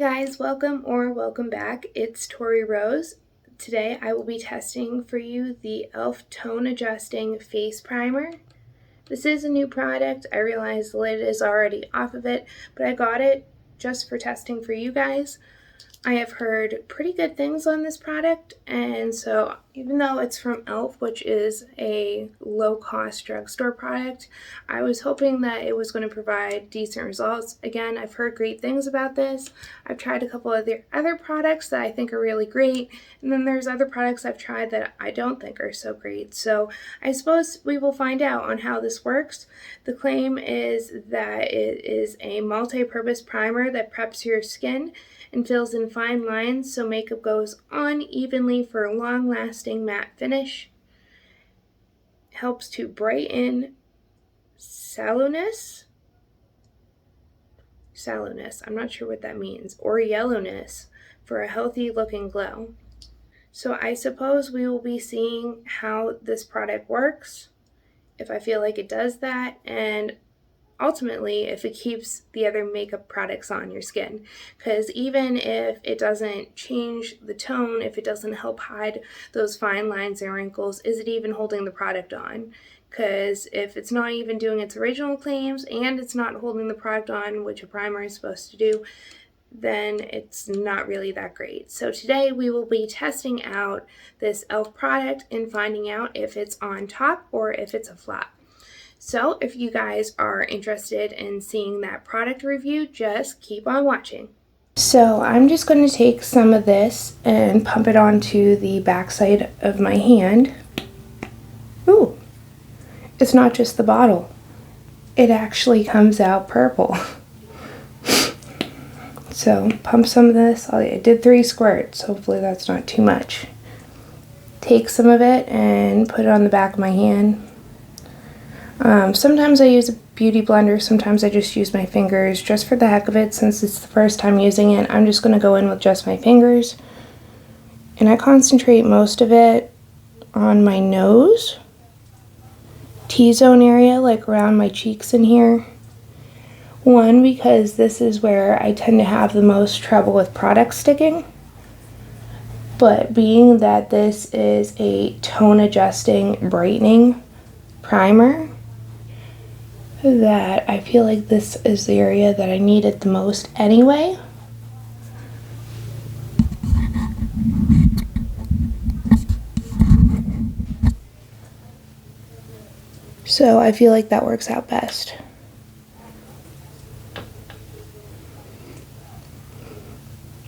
guys, welcome back. It's Tori Rose. Today I will be testing for you the e.l.f. Tone Adjusting Face Primer. This is a new product. I realize the lid is already off of it, but I got it just for testing for you guys. I have heard pretty good things on this product, and so even though it's from e.l.f., which is a low-cost drugstore product, I was hoping that it was going to provide decent results. Again, I've heard great things about this. I've tried a couple of their other products that I think are really great, and then there's other products I've tried that I don't think are so great. So I suppose we will find out on how this works. The claim is that it is a multi-purpose primer that preps your skin and fills in fine lines so makeup goes on evenly for a long-lasting matte finish. Helps to brighten sallowness, I'm not sure what that means, or yellowness for a healthy looking glow. So I suppose we will be seeing how this product works, if I feel like it does that, and ultimately if it keeps the other makeup products on your skin. Because even if it doesn't change the tone, if it doesn't help hide those fine lines and wrinkles, is it even holding the product on? Because if it's not even doing its original claims and it's not holding the product on, which a primer is supposed to do, then it's not really that great. So today we will be testing out this e.l.f. product and finding out if it's on top or if it's a flop. So if you guys are interested in seeing that product review, just keep on watching. So I'm just going to take some of this and pump it onto the backside of my hand. Ooh, it's not just the bottle. It actually comes out purple. So pump some of this. I did 3 squirts. Hopefully that's not too much. Take some of it and put it on the back of my hand. Sometimes I use a beauty blender, sometimes I just use my fingers just for the heck of it. Since it's the first time using it, I'm just going to go in with just my fingers. And I concentrate most of it on my nose, T-zone area, like around my cheeks in here. One, because this is where I tend to have the most trouble with product sticking. But being that this is a tone adjusting brightening primer, that I feel like this is the area that I needed the most anyway. So I feel like that works out best.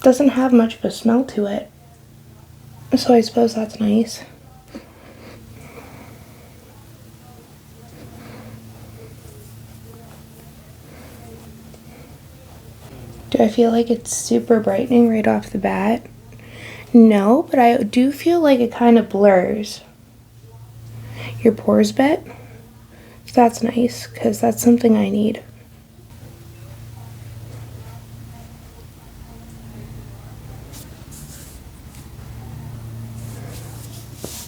Doesn't have much of a smell to it, so I suppose that's nice. Do I feel like it's super brightening right off the bat? No, but I do feel like it kind of blurs your pores a bit. So that's nice, because that's something I need.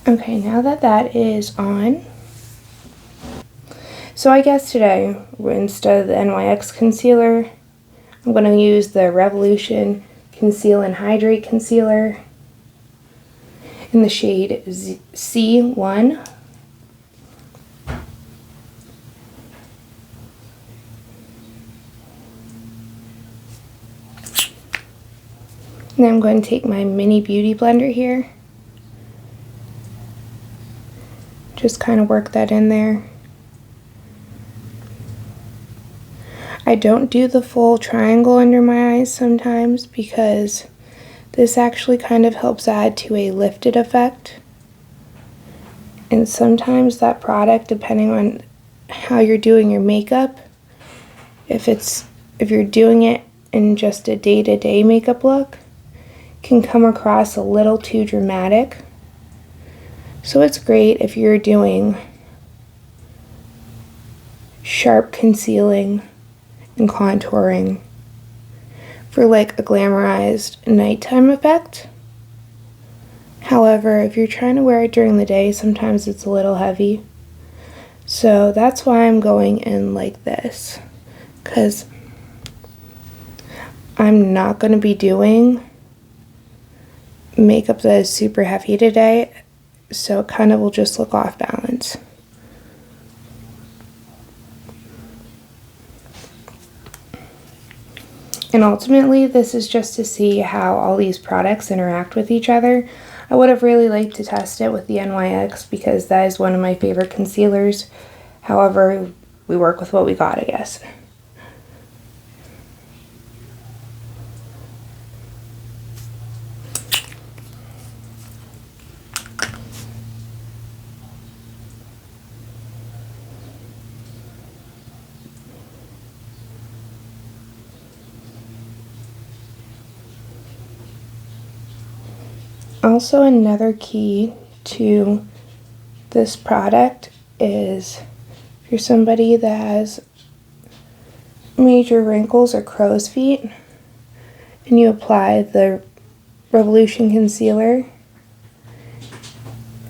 Okay, now that that is on, so I guess today, instead of the NYX concealer, I'm going to use the Revolution Conceal and Hydrate Concealer in the shade C1. And I'm going to take my mini beauty blender here. Just kind of work that in there. I don't do the full triangle under my eyes sometimes because this actually kind of helps add to a lifted effect. And sometimes that product, depending on how you're doing your makeup, if you're doing it in just a day-to-day makeup look, can come across a little too dramatic. So it's great if you're doing sharp concealing and contouring for like a glamorized nighttime effect. However, if you're trying to wear it during the day, sometimes it's a little heavy. So that's why I'm going in like this, because I'm not going to be doing makeup that is super heavy today, so it kind of will just look off balance. And ultimately, this is just to see how all these products interact with each other. I would have really liked to test it with the NYX because that is one of my favorite concealers. However, we work with what we got, I guess. Also, another key to this product is if you're somebody that has major wrinkles or crow's feet and you apply the Revolution concealer,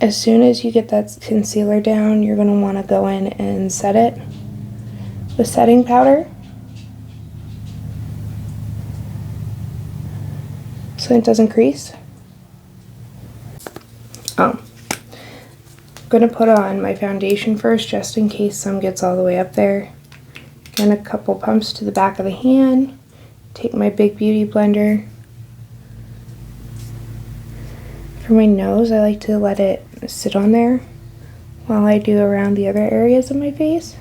as soon as you get that concealer down, you're going to want to go in and set it with setting powder so it doesn't crease. I'm going to put on my foundation first just in case some gets all the way up there. And a couple pumps to the back of the hand. Take my big beauty blender. For my nose, I like to let it sit on there while I do around the other areas of my face.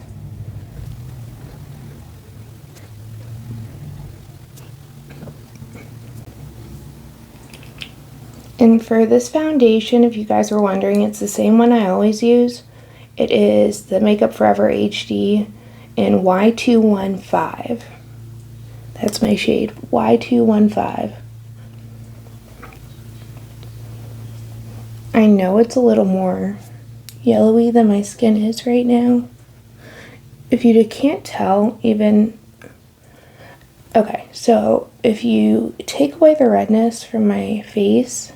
And for this foundation, if you guys were wondering, it's the same one I always use. It is the Makeup Forever HD in Y215. That's my shade, Y215. I know it's a little more yellowy than my skin is right now. If you can't tell, even... Okay, so if you take away the redness from my face,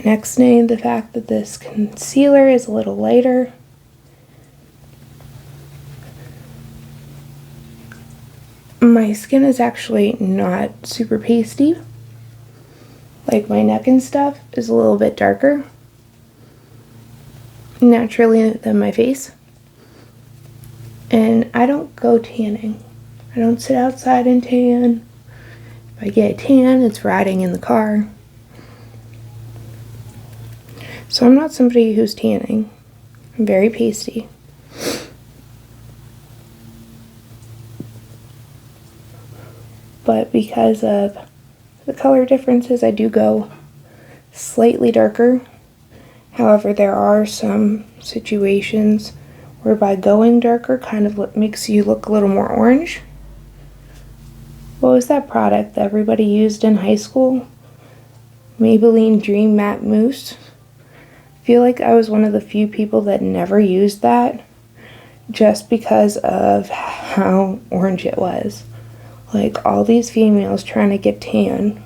next to the fact that this concealer is a little lighter, my skin is actually not super pasty. Like my neck and stuff is a little bit darker naturally than my face. And I don't go tanning. I don't sit outside and tan. If I get a tan, it's riding in the car. So I'm not somebody who's tanning. I'm very pasty. But because of the color differences, I do go slightly darker. However, there are some situations whereby going darker kind of makes you look a little more orange. What was that product that everybody used in high school? Maybelline Dream Matte Mousse. I feel like I was one of the few people that never used that just because of how orange it was. Like all these females trying to get tan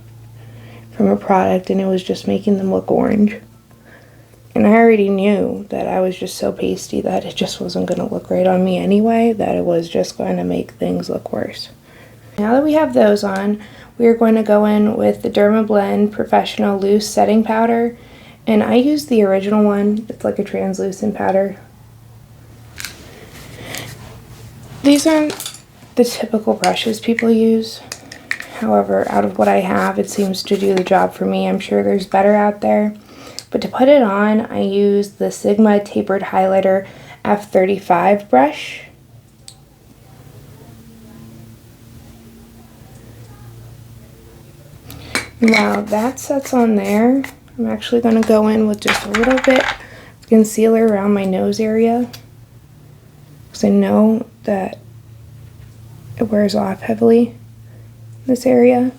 from a product and it was just making them look orange. And I already knew that I was just so pasty that it just wasn't going to look right on me anyway, that it was just going to make things look worse. Now that we have those on, we are going to go in with the Dermablend Professional Loose Setting Powder. And I use the original one. It's like a translucent powder. These aren't the typical brushes people use. However, out of what I have, it seems to do the job for me. I'm sure there's better out there. But to put it on, I use the Sigma Tapered Highlighter F35 brush. While that sets on there, I'm actually going to go in with just a little bit of concealer around my nose area, because I know that it wears off heavily in this area.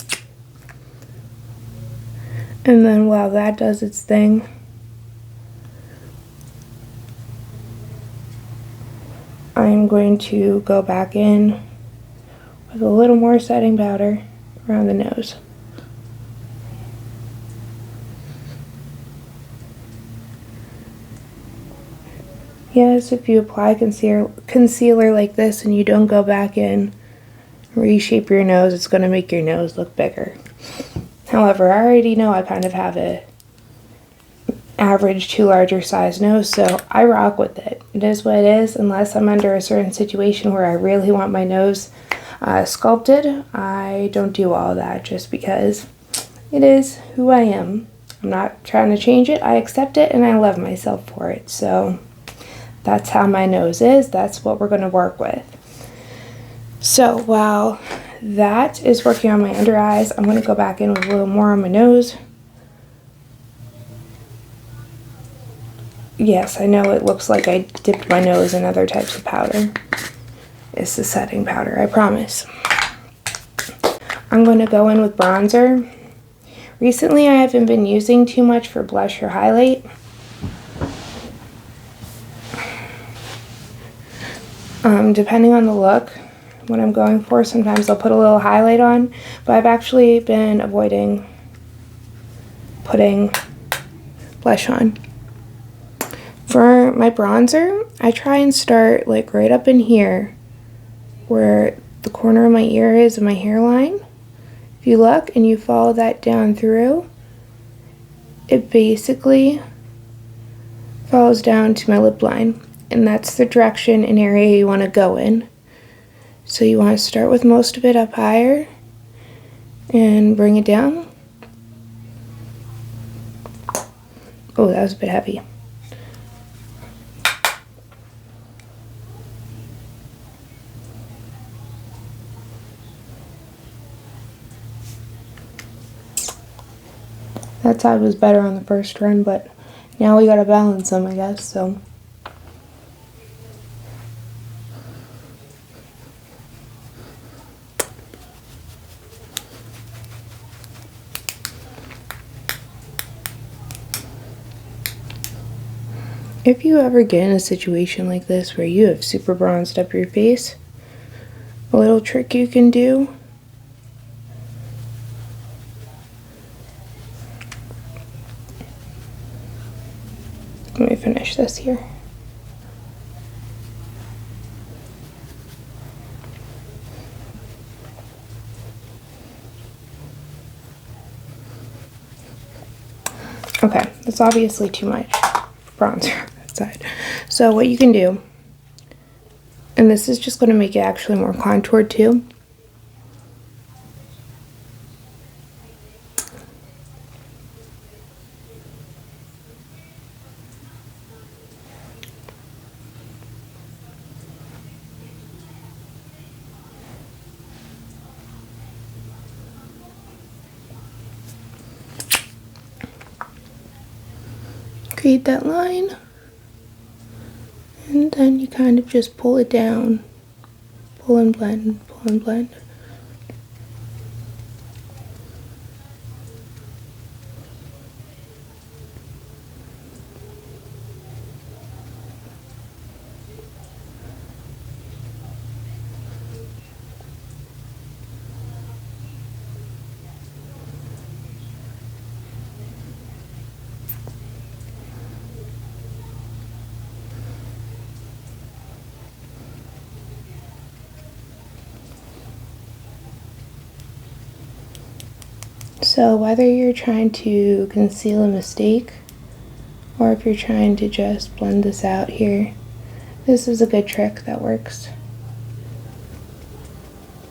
And then while that does its thing, I'm going to go back in with a little more setting powder around the nose. Yes, if you apply concealer like this and you don't go back in reshape your nose. It's going to make your nose look bigger. However, I already know I kind of have a average to larger size nose, so I rock with it. It is what it is. Unless I'm under a certain situation where I really want my nose sculpted, I don't do all that just because it is who I am. I'm not trying to change it. I accept it and I love myself for it. So that's how my nose is. That's what we're going to work with. So while that is working on my under eyes, I'm going to go back in with a little more on my nose. Yes, I know it looks like I dipped my nose in other types of powder. It's the setting powder, I promise. I'm going to go in with bronzer. Recently, I haven't been using too much for blush or highlight. Depending on the look, what I'm going for, sometimes I'll put a little highlight on, but I've actually been avoiding putting blush on. For my bronzer, I try and start like right up in here where the corner of my ear is and my hairline. If you look and you follow that down through, it basically follows down to my lip line, and that's the direction and area you want to go in. So you want to start with most of it up higher and bring it down. Oh, that was a bit heavy. That side was better on the first run, but now we gotta balance them, I guess, so. If you ever get in a situation like this where you have super bronzed up your face, a little trick you can do let me finish this here. Okay, that's obviously too much bronzer on that side. So what you can do, and this is just going to make it actually more contoured too. Create that line, and then you kind of just pull it down, pull and blend, pull and blend. So whether you're trying to conceal a mistake or if you're trying to just blend this out here, this is a good trick that works.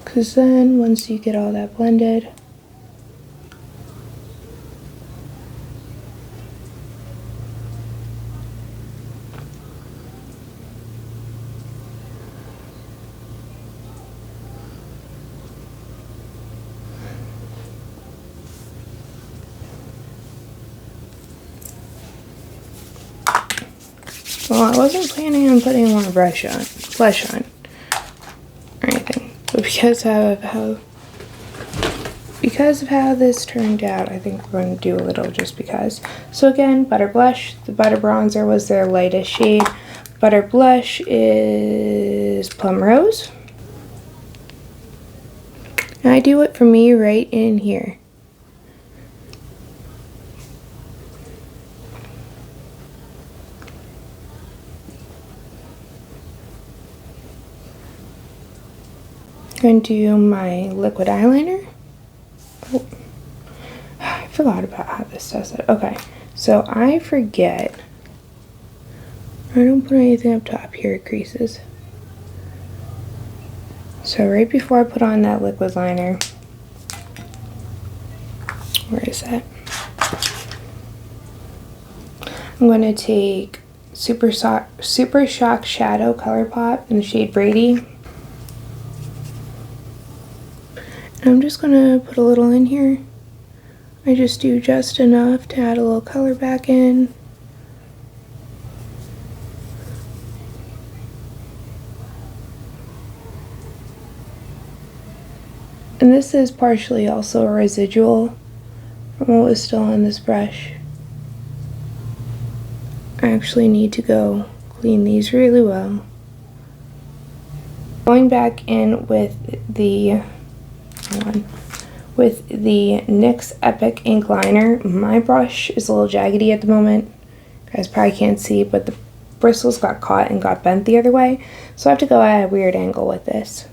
Because then once you get all that blended, well, I wasn't planning on putting more blush on or anything, but because of how this turned out, I think we're going to do a little just because. So again, butter blush. The butter bronzer was their lightest shade. Butter blush is Plum Rose. And I do it for me right in here. going to do my liquid eyeliner. Oh, I forgot about how this does it. Okay, so I forget. I don't put anything up top here, it creases. So right before I put on that liquid liner, where is that? I'm going to take Super Shock Shadow Color Pop in the shade Brady. And I'm just going to put a little in here. I just do just enough to add a little color back in. And this is partially also a residual from what was still on this brush. I actually need to go clean these really well. Going back in with the NYX Epic Ink Liner. My brush is a little jaggedy at the moment. You guys probably can't see, but the bristles got caught and got bent the other way, so I have to go at a weird angle with this.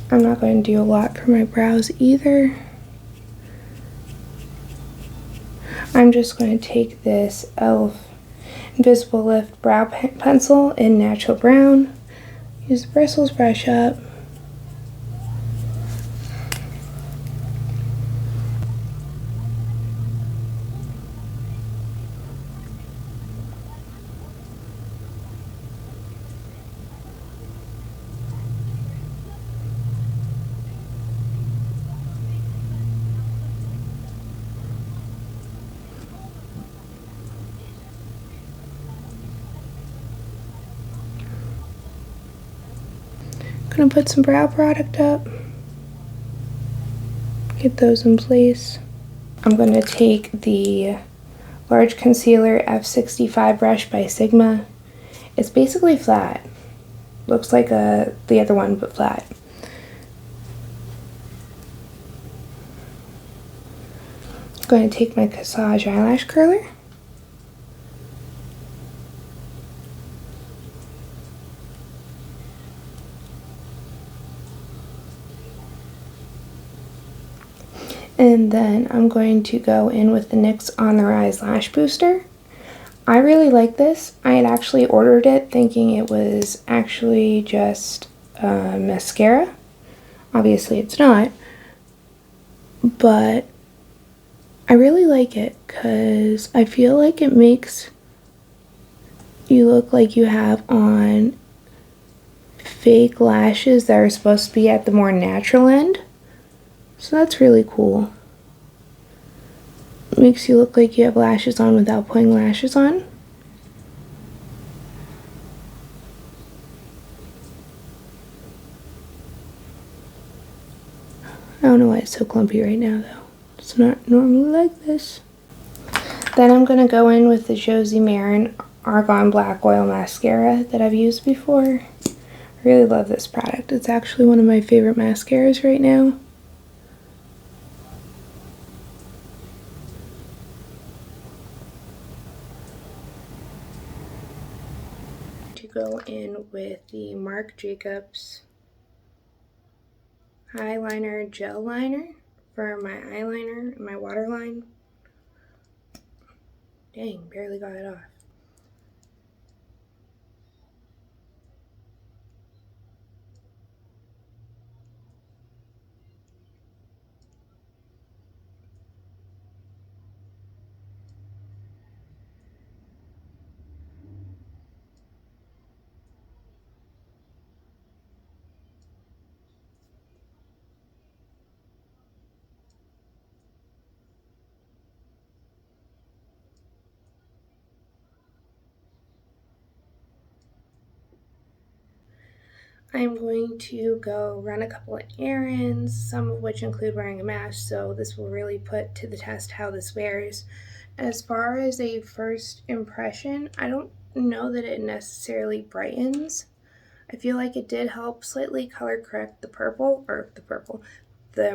I'm not going to do a lot for my brows either. I'm just going to take this e.l.f. Invisible Lift Brow Pencil in Natural Brown. Use the bristles, brush up. Gonna put some brow product up. Get those in place. I'm gonna take the Large Concealer F65 brush by Sigma. It's basically flat. Looks like the other one, but flat. I'm going to take my Cassage eyelash curler. And then I'm going to go in with the NYX On The Rise Lash Booster. I really like this. I had actually ordered it thinking it was actually just mascara. Obviously it's not. But I really like it because I feel like it makes you look like you have on fake lashes that are supposed to be at the more natural end. So that's really cool. It makes you look like you have lashes on without putting lashes on. I don't know why it's so clumpy right now though. It's not normally like this. Then I'm going to go in with the Josie Maran Argan Black Oil Mascara that I've used before. I really love this product. It's actually one of my favorite mascaras right now. To go in with the Marc Jacobs Eyeliner Gel Liner for my eyeliner and my waterline. Dang, barely got it off. I'm going to go run a couple of errands, some of which include wearing a mask, so this will really put to the test how this wears. As far as a first impression, I don't know that it necessarily brightens. I feel like it did help slightly color correct the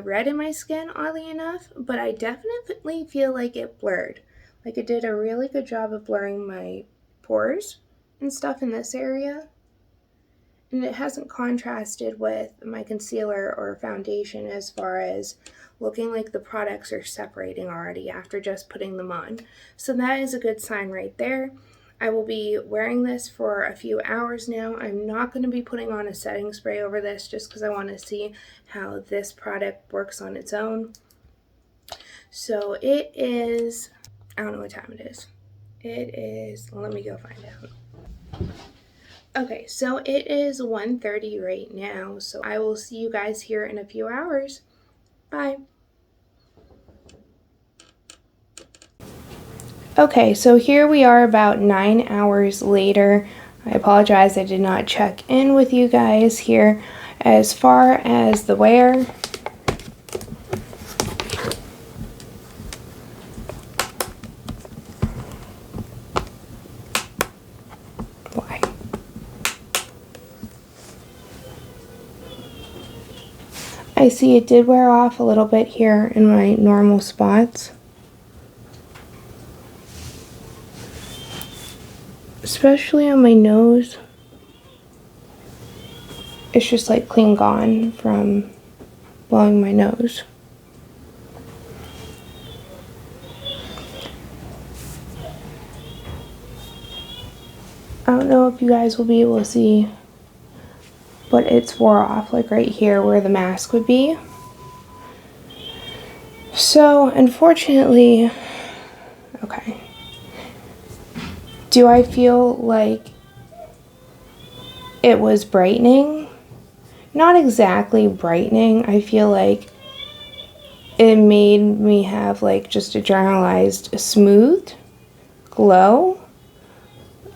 red in my skin, oddly enough, but I definitely feel like it blurred. Like it did a really good job of blurring my pores and stuff in this area. And it hasn't contrasted with my concealer or foundation as far as looking like the products are separating already after just putting them on. So that is a good sign right there. I will be wearing this for a few hours now. I'm not going to be putting on a setting spray over this just because I want to see how this product works on its own. So it is, I don't know what time it is. It is, let me go find out. Okay, so it is 1:30 right now, so I will see you guys here in a few hours. Bye. Okay, so here we are about 9 hours later. I apologize, I did not check in with you guys here. As far as the wear, I see it did wear off a little bit here in my normal spots. Especially on my nose. It's just like clean gone from blowing my nose. I don't know if you guys will be able to see, but it's wore off like right here where the mask would be. So unfortunately, okay. Do I feel like it was brightening? Not exactly brightening. I feel like it made me have like just a generalized smooth glow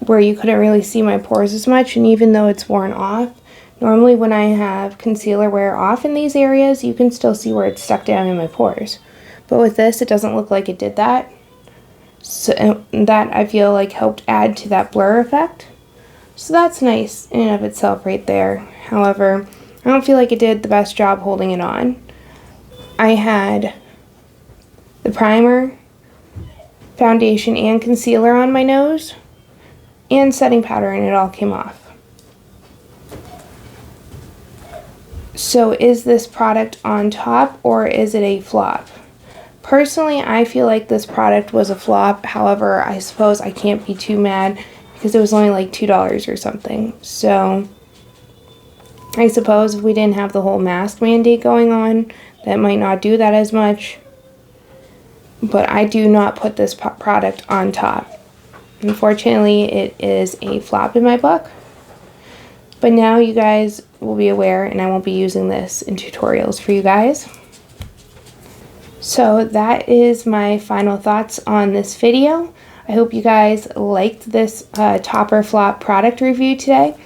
where you couldn't really see my pores as much, and even though it's worn off, normally when I have concealer wear off in these areas, you can still see where it's stuck down in my pores. But with this, it doesn't look like it did that. So that I feel like helped add to that blur effect. So that's nice in and of itself right there. However, I don't feel like it did the best job holding it on. I had the primer, foundation, and concealer on my nose, and setting powder, and it all came off. So is this product on top or is it a flop? Personally, I feel like this product was a flop. However, I suppose I can't be too mad because it was only like $2 or something. So I suppose if we didn't have the whole mask mandate going on, that might not do that as much. But I do not put this product on top. Unfortunately, it is a flop in my book. But now you guys will be aware, and I won't be using this in tutorials for you guys. So that is my final thoughts on this video. I hope you guys liked this top or flop product review today.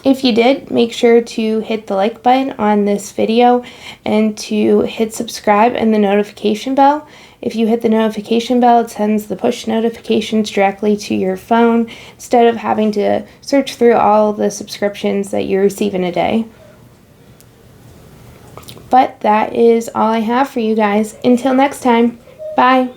If you did, make sure to hit the like button on this video and to hit subscribe and the notification bell. If you hit the notification bell, it sends the push notifications directly to your phone instead of having to search through all the subscriptions that you receive in a day. But that is all I have for you guys. Until next time, bye.